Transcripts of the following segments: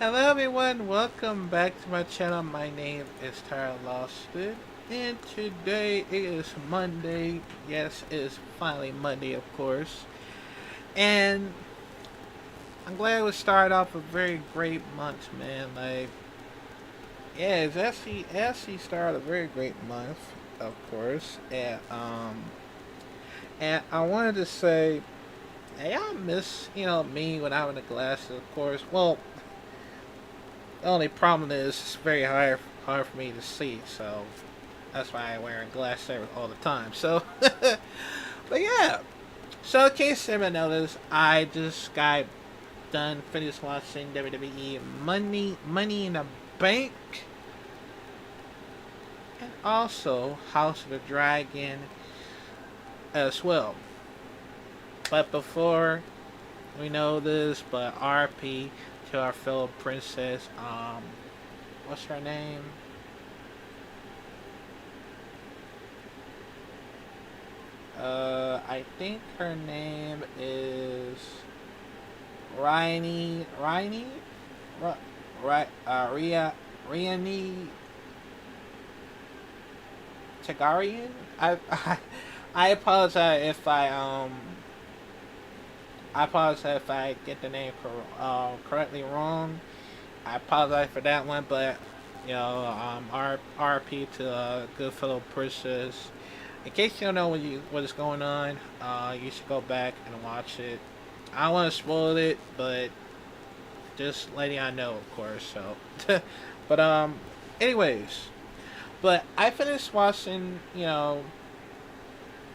Hello everyone, welcome back to my channel. My name is Tyler Lawson, and today it is Monday. Yes, it is finally Monday, of course. And I'm glad we started off a very great month, man. Yeah, it's actually started a very great month, of course. And I wanted to say, hey, I miss me when I was in the glasses, of course. Well, the only problem is it's very hard for me to see, so that's why I wear glasses all the time. So, but yeah. So in case you haven't noticed, I just got done finished watching WWE Money in the Bank, and also House of the Dragon as well. But before we know this, but R.I.P to our fellow princess. What's her name? I think her name is Rhaenys, right? Rhaenys Targaryen. I apologize if I apologize if I get the name correctly wrong. I apologize for that one, but RP to good fellow princess. In case you don't know what is going on, you should go back and watch it. I don't want to spoil it, but just letting I know, of course. So, but anyways, but I finished watching. It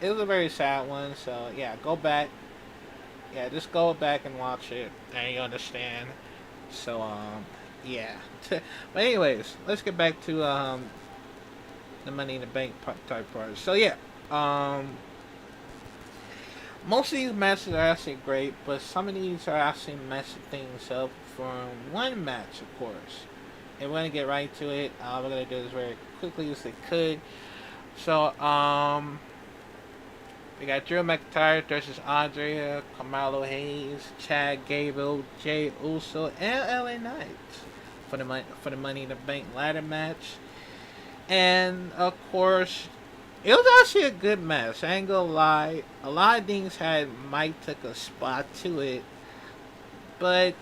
was a very sad one. So yeah, go back. Yeah, just go back and watch it, and you understand. So yeah. But anyways, let's get back to the Money in the Bank type part. So yeah, um, most of these matches are actually great, but some of these are actually messing things up from one match, of course. And we're gonna get right to it. We're gonna do this very quickly as we could. So we got Drew McIntyre versus Andrea, Carmelo Hayes, Chad Gable, Jay Uso, and LA Knight for the Money in the Bank ladder match. And of course, it was actually a good match. I ain't gonna lie. A lot of things had Mike took a spot to it, but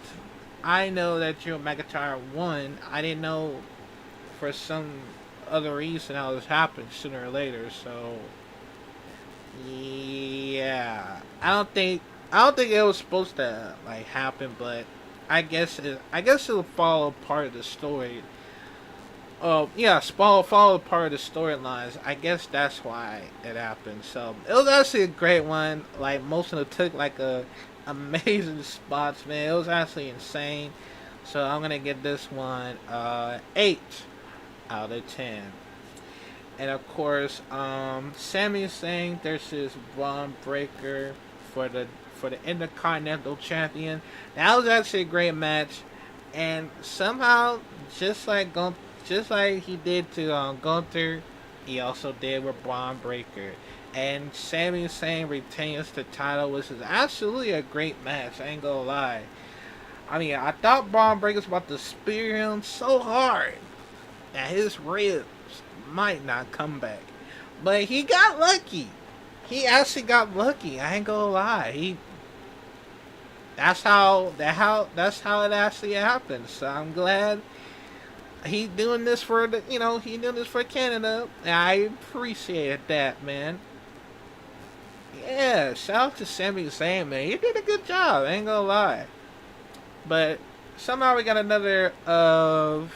I know that Drew McIntyre won. I didn't know for some other reason how this happened sooner or later. So yeah, I don't think it was supposed to like happen, but I guess it'll follow part of the story. Oh yeah, follow part of the storylines. I guess that's why it happened. So it was actually a great one. Like most of them took like a amazing spots, man. It was actually insane. So I'm gonna give this one 8 out of 10. And of course, Sami Zayn versus Braun Breaker for the Intercontinental Champion. That was actually a great match, and somehow, just like he did to Gunther, he also did with Braun Breaker. And Sami Zayn retains the title, which is absolutely a great match. I ain't gonna lie. I mean, I thought Braun Breaker was about to spear him so hard that his ribs might not come back. But he got lucky. He actually got lucky. I ain't gonna lie. That's how it actually happened. So I'm glad he doing this for he doing this for Canada. And I appreciate that, man. Yeah, shout out to Sami Zayn, man. You did a good job. I ain't gonna lie. But somehow we got another of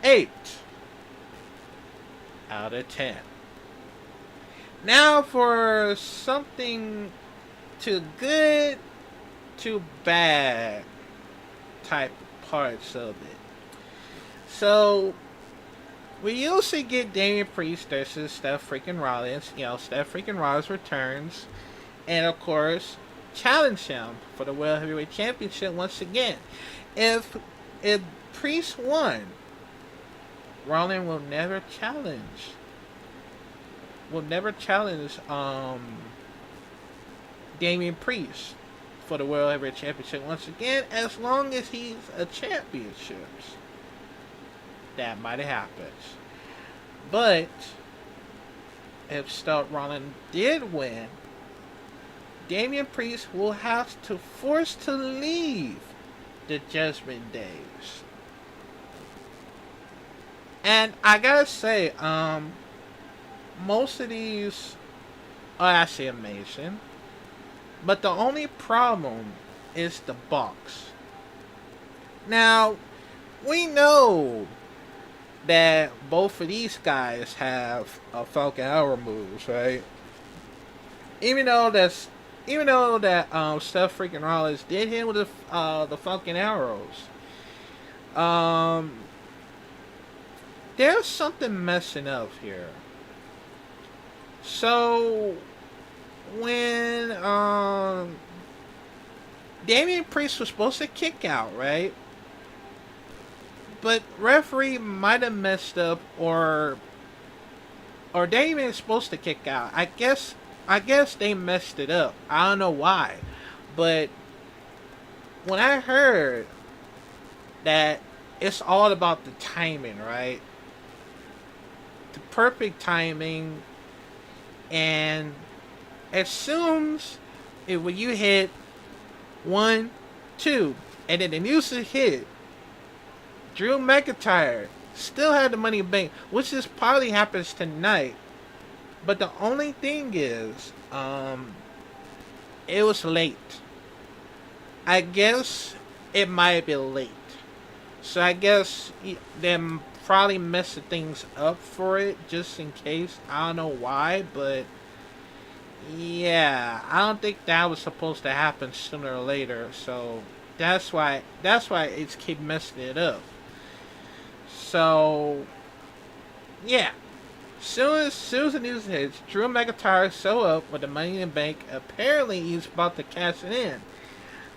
8 out of 10. Now for something too good, too bad type parts of it. So we usually get Damian Priest versus Steph freaking Rollins. Steph freaking Rollins returns, and of course challenge him for the World Heavyweight Championship once again. If if Priest won, Rollins will never challenge. Will never challenge Damian Priest for the World Heavyweight Championship once again, as long as he's a championships. That might have happened. But if Stout Rollins did win, Damian Priest will have to force to leave the Judgment Days. And I gotta say, most of these are actually amazing. But the only problem is the box. Now, we know that both of these guys have Falcon Arrow moves, right? Even though that Seth freaking Rollins did hit with the Falcon Arrows, there's something messing up here. So when Damian Priest was supposed to kick out, right? But referee might have messed up, or Damian is supposed to kick out. I guess they messed it up. I don't know why, but when I heard that it's all about the timing, right? The perfect timing, and as soon as when you hit 1, 2, and then the music hit, Drew McIntyre still had the Money in the Bank, which is probably happens tonight. But the only thing is, it was late. I guess it might be late. So I guess them probably messing things up for it, just in case. I don't know why, but yeah, I don't think that was supposed to happen sooner or later. So that's why it's keep messing it up. So yeah, soon as the news hits, Drew McIntyre show up with the Money in the Bank. Apparently, he's about to cash it in,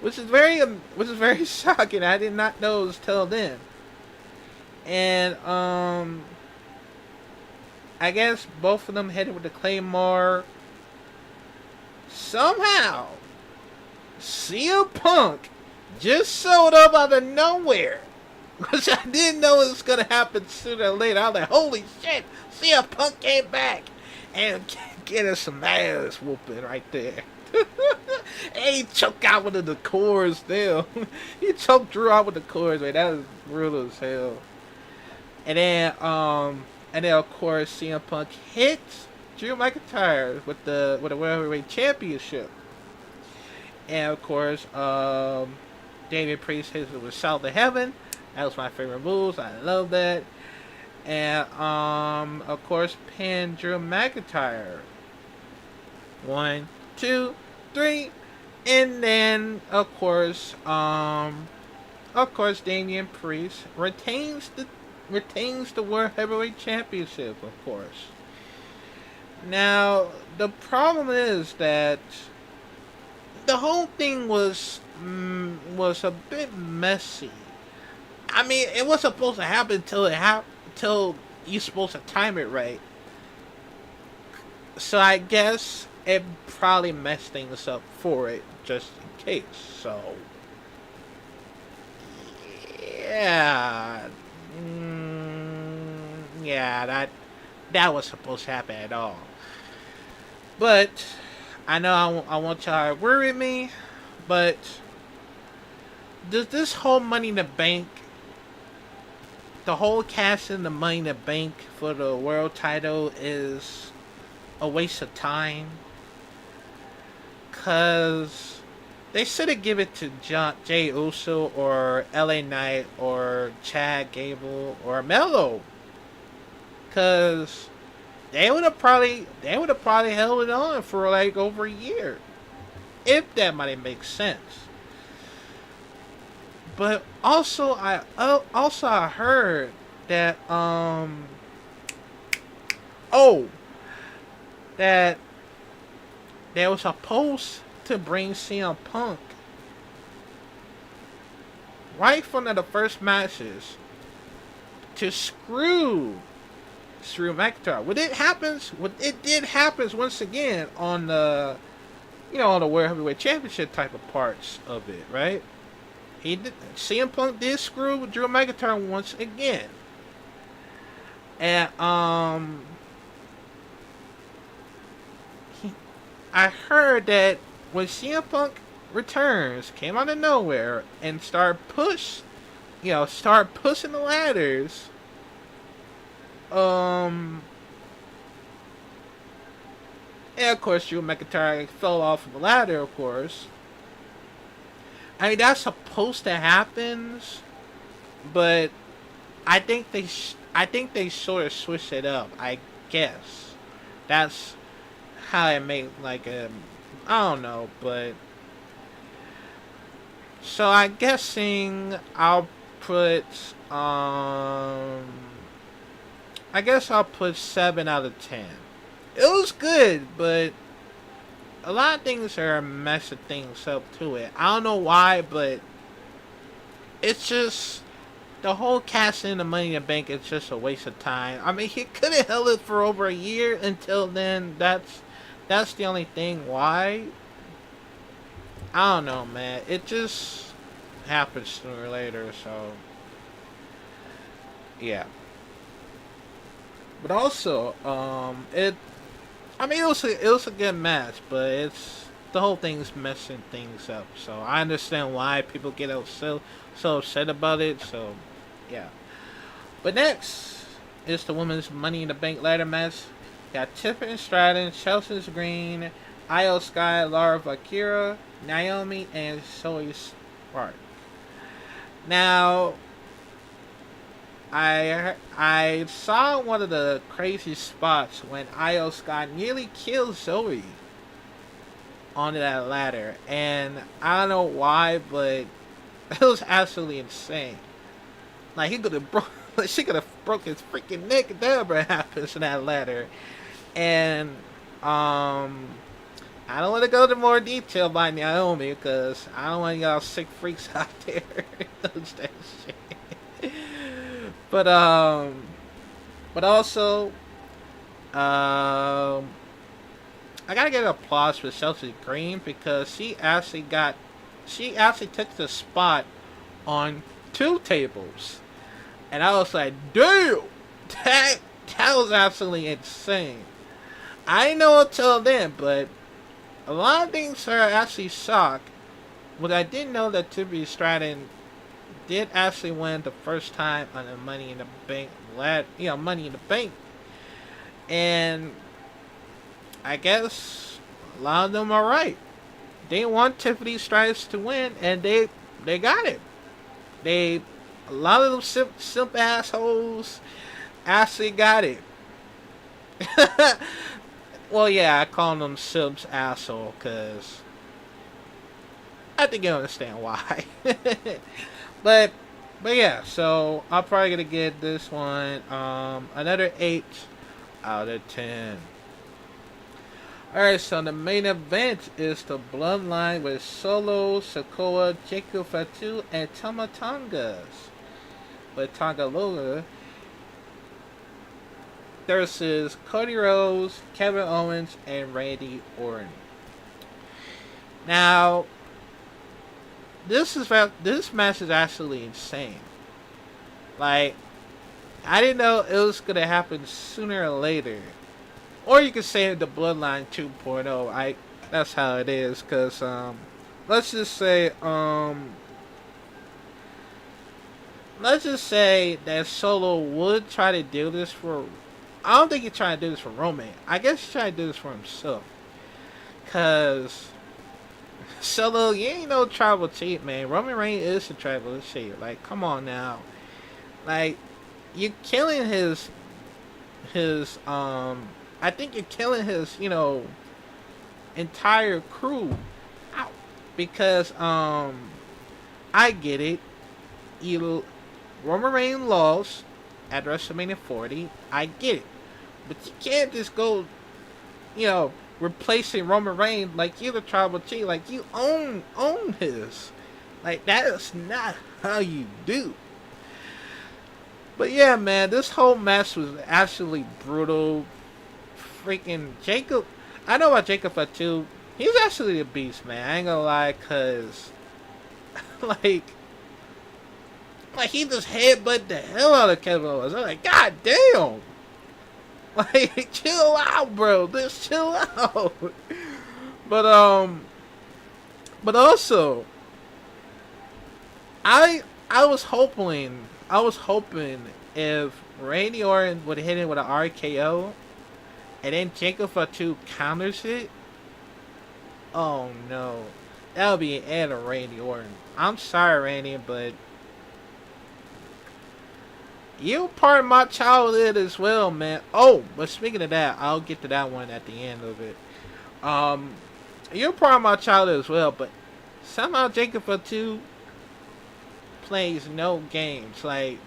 which is very shocking. I did not know it was till then. And I guess both of them headed with the Claymore. Somehow, CM Punk just showed up out of nowhere, which I didn't know it was gonna happen sooner or later. I was like, holy shit, CM Punk came back and getting some ass whooping right there. And he choked out one of the cords there. He choked Drew out with the cords, man. That was brutal as hell. And then of course CM Punk hits Drew McIntyre with the World Heavyweight Championship. And of course, Damian Priest hits it with Shout to Heaven. That was my favorite moves. I love that. And of course, pin Drew McIntyre. 1, 2, 3, and then of course, Damian Priest retains the World Heavyweight Championship, of course. Now, the problem is that the whole thing was a bit messy. I mean, it was supposed to happen till you're supposed to time it right. So I guess it probably messed things up for it, just in case. So yeah, that was supposed to happen at all. But I know I want y'all to worry me, but does this whole Money in the Bank, the whole cash in the Money in the Bank for the world title, is a waste of time? Cause they should have given it to Jay Uso or LA Knight or Chad Gable or Melo. Cause they would have probably held it on for like over a year, if that might make sense. But also I heard that that they was supposed to bring CM Punk right from the first matches to screw McIntyre. It did happen once again on the on the World Heavyweight Championship type of parts of it, right? CM Punk did screw with Drew McIntyre once again. And I heard that when CM Punk returns, came out of nowhere and start pushing the ladders. And of course, Drew McIntyre fell off of the ladder. Of course, I mean that's supposed to happen, but I think they sort of switched it up. I guess that's how it made I don't know, but so I'm guessing put um I'll put 7 out of 10. It was good, but a lot of things are messing things up to it. I don't know why, but it's just the whole casting the Money in the Bank is just a waste of time. I mean, he could have held it for over a year until then. That's the only thing. Why? I don't know, man. It just happens sooner or later. So yeah. But also, it. I mean, it was a good match, but the whole thing's messing things up. So I understand why people get so upset about it. So yeah. But next is the women's Money in the Bank ladder match. Got Tiffany Stratton, Chelsea Green, Io Sky, Laura Valkyria, Naomi, and Zoe Stark. Now, I saw one of the crazy spots when Io Sky nearly killed Zoe onto that ladder, and I don't know why, but it was absolutely insane. Like she could have broke his freaking neck if that ever happens in that ladder. And I don't want to go into more detail about Naomi because I don't want y'all sick freaks out there. Knows that shit. But also, I gotta get applause for Chelsea Green because she actually took the spot on 2 tables, and I was like, damn, that was absolutely insane. I didn't know until then, but a lot of things are actually shocked. But I didn't know that Tiffany Stratton did actually win the first time on the Money in the Bank, Money in the Bank. And I guess a lot of them are right. They want Tiffany Stratton to win, and they got it. A lot of them simp assholes actually got it. Well, yeah, I call them simps asshole because I think you understand why. but yeah, so I'm probably gonna get this one another 8 out of 10. Alright, so the main event is the Bloodline with Solo, Sikoa, Jacob Fatu, and Tama Tongas. With Tangaloa versus Cody Rhodes, Kevin Owens, and Randy Orton. Now, this match is absolutely insane. Like, I didn't know it was gonna happen sooner or later. Or you could say the Bloodline 2.0. That's how it is, cause let's just say that Solo would try to do this for. I don't think he's trying to do this for Roman. I guess he's trying to do this for himself, cause Solo, you ain't no tribal chief, man. Roman Reigns is a tribal chief. Like, come on now, like you're killing his I think you're killing his, entire crew. Ow. Because, I get it. Roman Reigns lost at WrestleMania 40. I get it. But you can't just go, replacing Roman Reigns like you're the tribal chief. Like, you own his. Like, that is not how you do. But yeah, man, this whole match was absolutely brutal. Freaking Jacob. I know about Jacob Fatu. he's actually a beast, man. I ain't gonna lie, cause like he just headbutt the hell out of Kevin Owens. I'm like, God damn. Like, chill out, bro. Just chill out. But but also, I was hoping if Randy Orton would hit him with an RKO and then Jacob Fatu counters it. Oh no, that would be an end of Randy Orton. I'm sorry, Randy, but you part of my childhood as well, man. Oh, but speaking of that, I'll get to that one at the end of it. Um, you're part of my childhood as well, but somehow Jacob Fatu plays no games. Like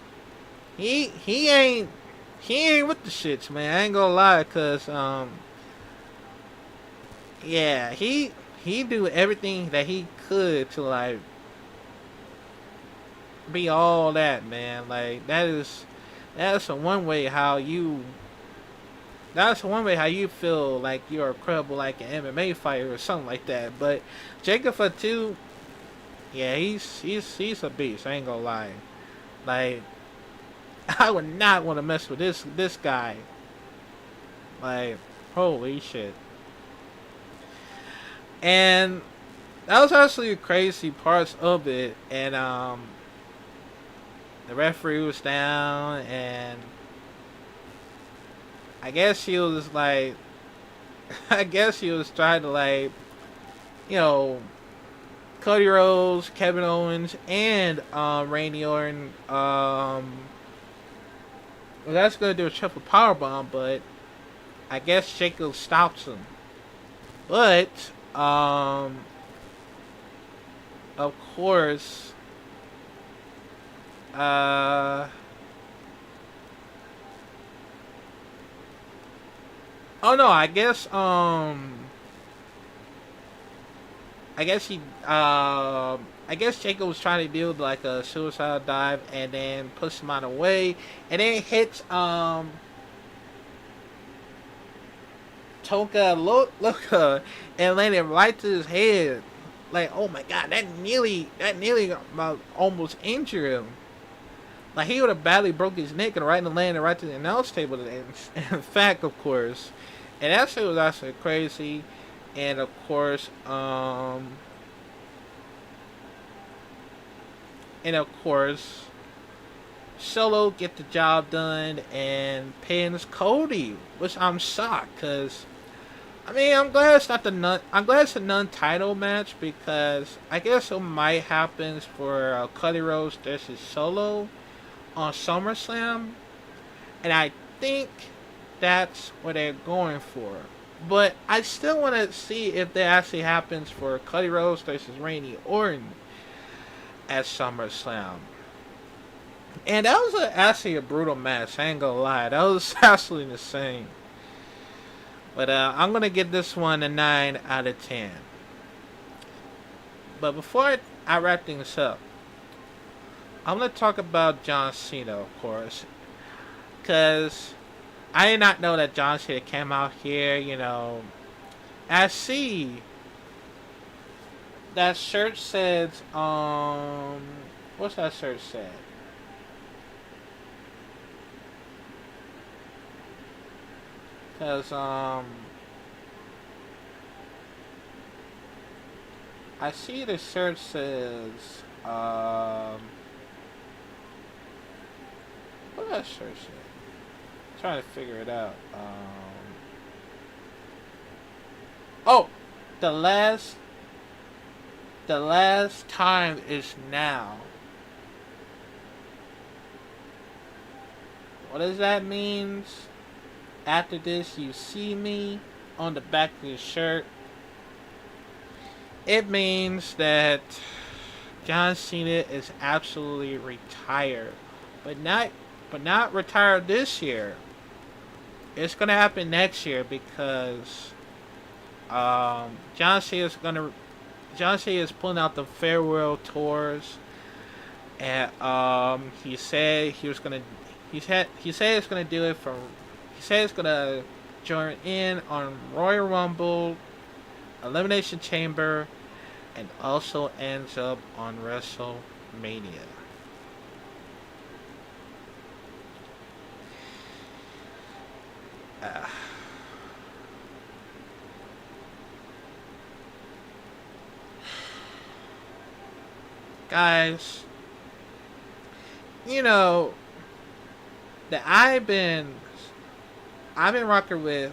he ain't with the shits, man. I ain't gonna lie, cause yeah, he do everything that he could to like be all that, man. Like that's a one way how you that's one way how you feel like you're incredible like an MMA fighter or something like that. But Jacob Fatu, yeah, he's a beast. I ain't gonna lie. Like I would not want to mess with this guy. Like holy shit. And that was actually crazy parts of it. And the referee was down, and I guess he was like, I guess he was trying to like, you know, Cody Rhodes, Kevin Owens, and Randy Orton. Well, that's gonna do a triple power bomb, but I guess Jacob stops him. But of course, uh, oh no, I guess he, I guess Jacob was trying to do like a suicide dive and then push him out of the way, and then hits Toka Loka and landed right to his head. Like, oh my god, that nearly about almost injured him. Like he would have badly broke his neck and landed right to the announce table. In fact, of course, and that shit was actually crazy. And of course, Solo get the job done and pins Cody, which I'm shocked because I mean I'm glad it's a non-title match because I guess it might happen for Cody Rhodes versus Solo on SummerSlam, and I think that's what they're going for. But I still want to see if that actually happens for Cody Rhodes versus Randy Orton at SummerSlam. And that was actually a brutal match. I ain't gonna lie, that was absolutely insane. But I'm gonna give this one a 9 out of 10. But before I wrap things up, I'm gonna talk about John Cena, of course, because I did not know that John Cena came out here. You know, I see that shirt says, what's that shirt say? Because I see the shirt says, what does that shirt say? I'm trying to figure it out. Oh, the last time is now. What does that mean? After this, you see me on the back of your shirt. It means that John Cena is absolutely retired, but not retired this year. It's gonna happen next year because John Cena is pulling out the farewell tours, and he said he was gonna he said he's gonna do it from he said he's gonna join in on Royal Rumble Elimination Chamber, and also ends up on WrestleMania. Uh, guys, you know that I've been rocking with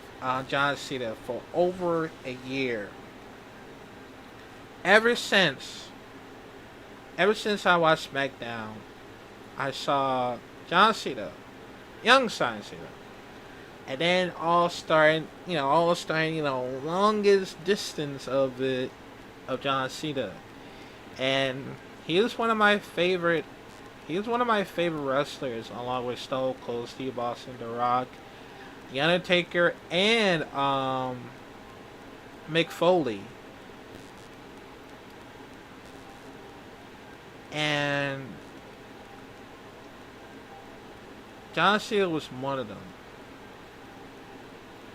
John Cena for over a year. Ever since ever since I watched SmackDown, I saw John Cena, young John Cena, and then longest distance of John Cena, and he was one of my favorite. He was one of my favorite wrestlers, along with Stone Cold Steve Austin, The Rock, The Undertaker, and Mick Foley. And John Cena was one of them.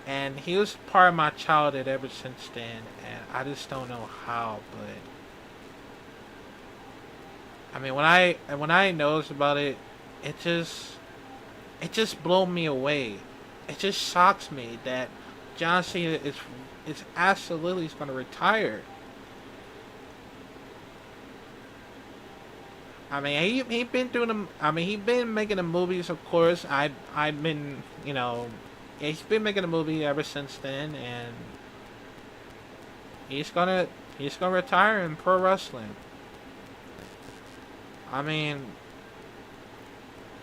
And he was part of my childhood ever since then. And I just don't know how, but I mean, when I noticed about it, it just blew me away. It just shocks me that John Cena is absolutely going to retire. I mean, he been doing them. I mean, he been making the movies. Of course, I've been he's been making a movie ever since then, and he's gonna retire in pro wrestling. I mean,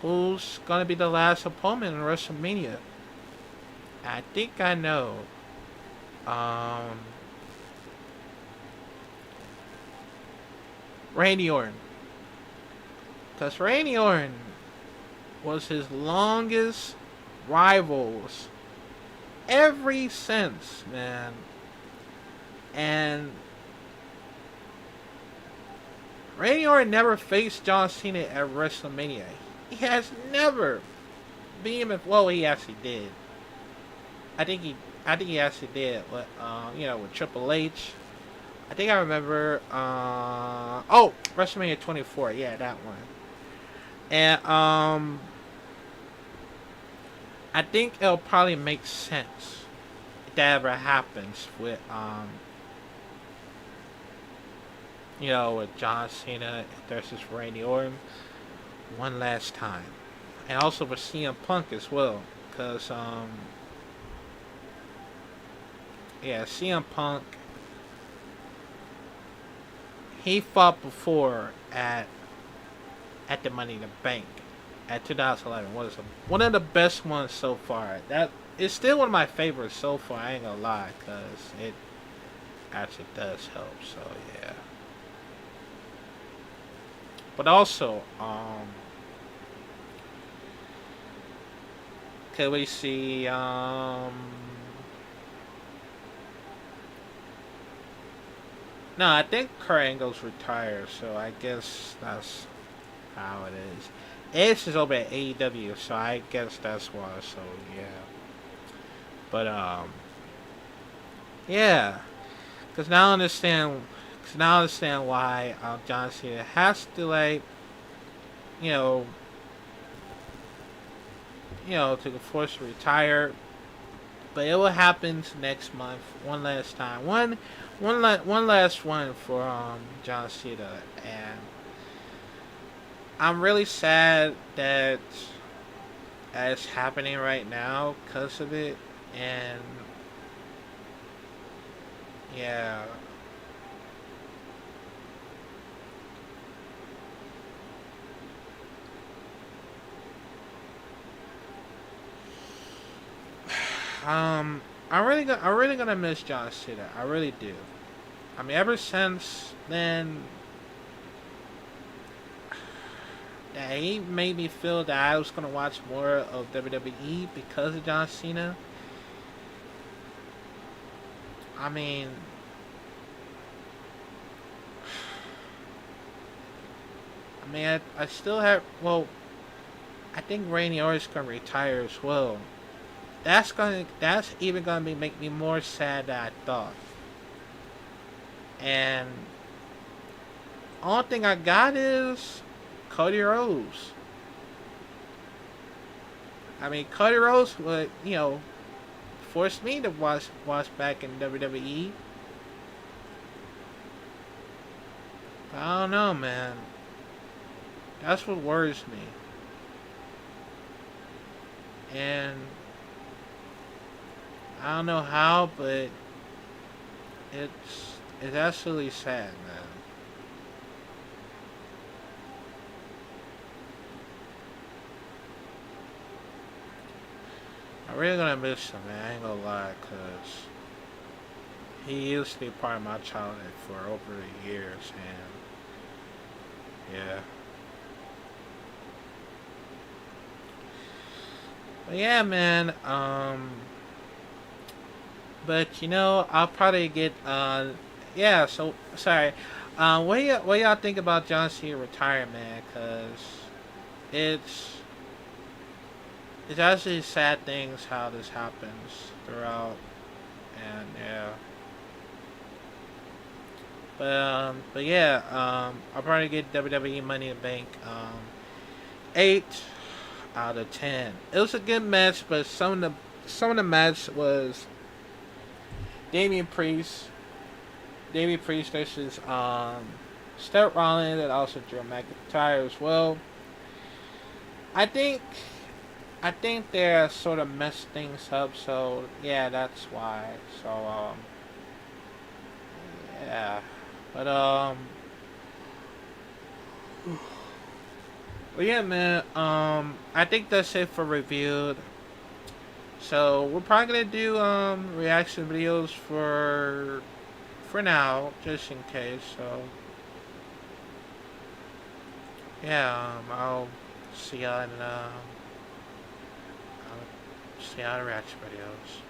who's gonna be the last opponent in WrestleMania? I think I know. Um, Randy Orton, because Randy Orton was his longest rivals every since, man. And Randy Orton never faced John Cena at WrestleMania. He has never beat him. Well, he actually did. I think he actually did. With with Triple H. I think I remember. WrestleMania 24. Yeah, that one. And I think it'll probably make sense if that ever happens with John Cena versus Randy Orton one last time, and also for CM Punk as well, because CM Punk, he fought before at the Money in the Bank at 2011. Was one of the best ones so far. That is still one of my favorites so far. I ain't gonna lie, cause it actually does help. So yeah. But also, can we see No, I think Kurt Angle's retired, so I guess that's how it is. Edge is over at AEW, so I guess that's why. So yeah, but yeah, because now I understand. Because now I understand why John Cena has to to force to retire. But it will happen next month, one last time, one last one for John Cena, and I'm really sad that it's happening right now because of it, and yeah. I'm really gonna miss John Cena. I really do. I mean, ever since then, he made me feel that I was gonna watch more of WWE because of John Cena. I mean, I still have. Well, I think Randy Orton's gonna retire as well. That's even gonna make me more sad than I thought. And only thing I got is Cody Rhodes. I mean, Cody Rhodes would, force me to watch back in WWE. But I don't know, man. That's what worries me. And I don't know how, but it's absolutely sad, man. I'm really gonna miss him, man. I ain't gonna lie, cause he used to be part of my childhood for over the years, and yeah. But yeah, man. But I'll probably get yeah. So sorry. What y'all think about John Cena retirement? Cause it's it's actually sad things how this happens throughout, and yeah. But yeah. I'll probably get WWE Money in the Bank. 8 out of 10. It was a good match, but some of the match was Damian Priest, Damian Priest versus Seth Rollins, and also Drew McIntyre as well. I think I think they sort of messed things up, so yeah, that's why. So yeah, but but yeah, man. I think that's it for review. So we're probably gonna do reaction videos for now, just in case. So yeah, I'll see y'all in I'll see y'all in reaction videos.